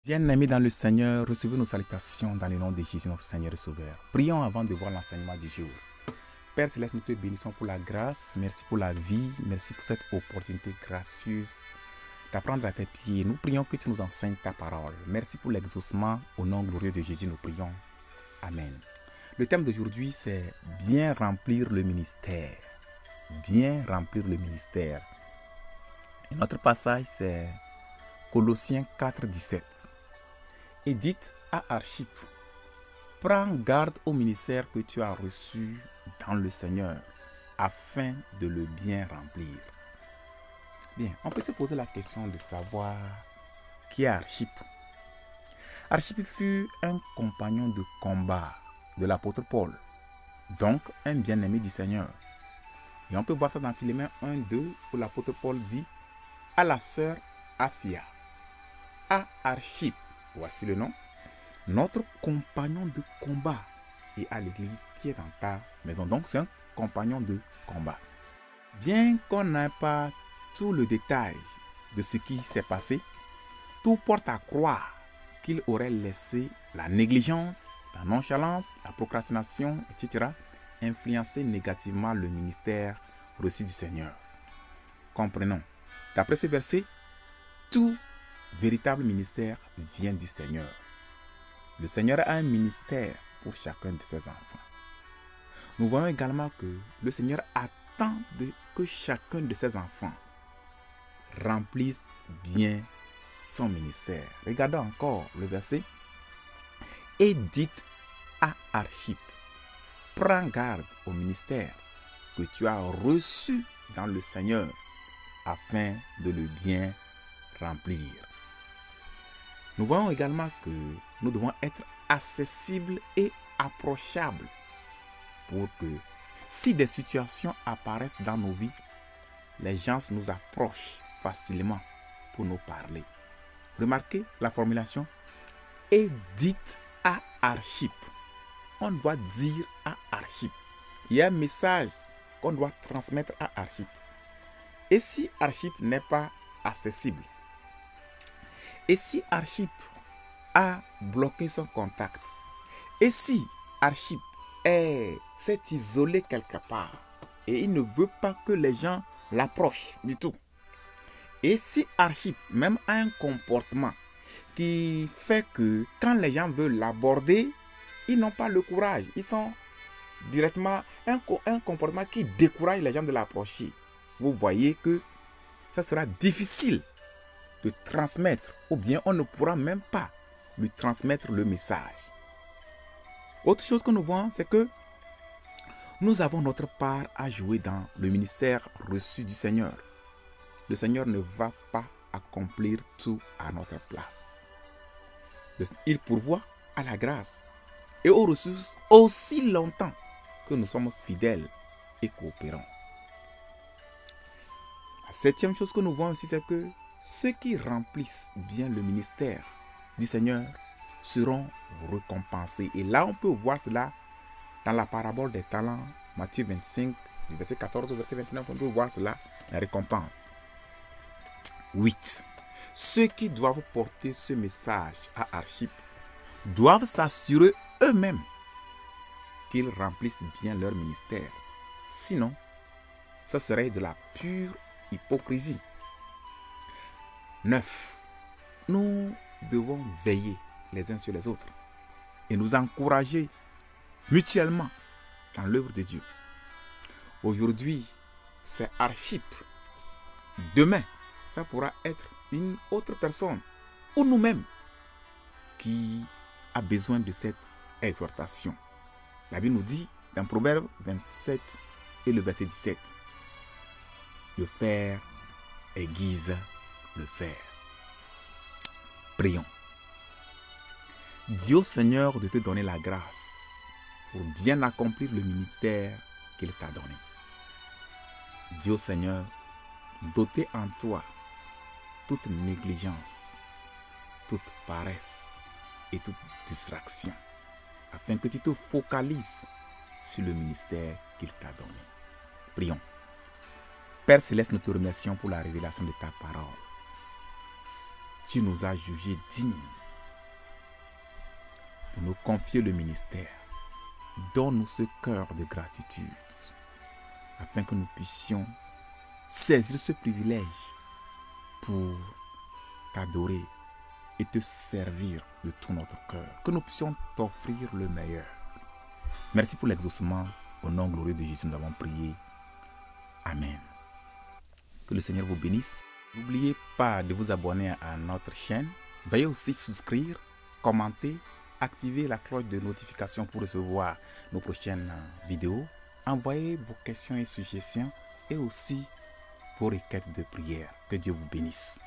Bien-aimés dans le Seigneur, recevez nos salutations dans le nom de Jésus, notre Seigneur et Sauveur. Prions avant de voir l'enseignement du jour. Père Céleste, nous te bénissons pour la grâce, merci pour la vie, merci pour cette opportunité gracieuse d'apprendre à tes pieds. Nous prions que tu nous enseignes ta parole. Merci pour l'exaucement. Au nom glorieux de Jésus, nous prions. Amen. Le thème d'aujourd'hui, c'est bien remplir le ministère. Bien remplir le ministère. Et notre passage, c'est Colossiens 4, 17. Et dites à Archippe, prends garde au ministère que tu as reçu dans le Seigneur, afin de le bien remplir. Bien, on peut se poser la question de savoir qui est Archippe. Archippe fut un compagnon de combat de l'apôtre Paul, donc un bien-aimé du Seigneur. Et on peut voir ça dans Philippiens 1, 2, où l'apôtre Paul dit à la sœur Aphia, à Archippe, voici le nom, notre compagnon de combat, et à l'église qui est dans ta maison. Donc c'est un compagnon de combat. Bien qu'on n'ait pas tout le détail de ce qui s'est passé, tout porte à croire qu'il aurait laissé la négligence, la nonchalance, la procrastination, etc. influencer négativement le ministère reçu du Seigneur. Comprenons. D'après ce verset, tout véritable ministère vient du Seigneur. Le Seigneur a un ministère pour chacun de ses enfants. Nous voyons également que le Seigneur attend que chacun de ses enfants remplisse bien son ministère. Regardons encore le verset. Et dites à Archippe, prends garde au ministère que tu as reçu dans le Seigneur afin de le bien remplir. Nous voyons également que nous devons être accessibles et approchables pour que, si des situations apparaissent dans nos vies, les gens nous approchent facilement pour nous parler. Remarquez la formulation « et dites à Archippe ». On doit dire à Archippe. Il y a un message qu'on doit transmettre à Archippe. Et si Archippe n'est pas accessible, et si Archippe a bloqué son contact, et si Archippe s'est isolé quelque part, et il ne veut pas que les gens l'approchent du tout, et si Archippe même a un comportement qui fait que quand les gens veulent l'aborder, ils n'ont pas le courage, ils sont directement un comportement qui décourage les gens de l'approcher, vous voyez que ça sera difficile de transmettre, ou bien on ne pourra même pas lui transmettre le message. Autre chose que nous voyons, c'est que nous avons notre part à jouer dans le ministère reçu du Seigneur. Le Seigneur ne va pas accomplir tout à notre place. Il pourvoit à la grâce et aux ressources aussi longtemps que nous sommes fidèles et coopérants. La septième chose que nous voyons aussi, c'est que ceux qui remplissent bien le ministère du Seigneur seront récompensés. Et là, on peut voir cela dans la parabole des talents, Matthieu 25, du verset 14 au verset 29, on peut voir cela, la récompense. 8. Ceux qui doivent porter ce message à Archippe doivent s'assurer eux-mêmes qu'ils remplissent bien leur ministère. Sinon, ça serait de la pure hypocrisie. 9. Nous devons veiller les uns sur les autres et nous encourager mutuellement dans l'œuvre de Dieu. Aujourd'hui, c'est Archippe. Demain, ça pourra être une autre personne ou nous-mêmes qui a besoin de cette exhortation. La Bible nous dit dans Proverbe 27 et le verset 17, le fer aiguise le fer. Prions. Dieu Seigneur de te donner la grâce pour bien accomplir le ministère qu'il t'a donné. Dieu Seigneur, doter en toi toute négligence, toute paresse et toute distraction, afin que tu te focalises sur le ministère qu'il t'a donné. Prions. Père Céleste, nous te remercions pour la révélation de ta parole. Tu nous as jugés dignes de nous confier le ministère. Donne-nous ce cœur de gratitude afin que nous puissions saisir ce privilège pour t'adorer et te servir de tout notre cœur. Que nous puissions t'offrir le meilleur. Merci pour l'exaucement. Au nom glorieux de Jésus, nous avons prié. Amen. Que le Seigneur vous bénisse. N'oubliez pas de vous abonner à notre chaîne. Veuillez aussi souscrire, commenter, activer la cloche de notification pour recevoir nos prochaines vidéos. Envoyez vos questions et suggestions et aussi vos requêtes de prière. Que Dieu vous bénisse.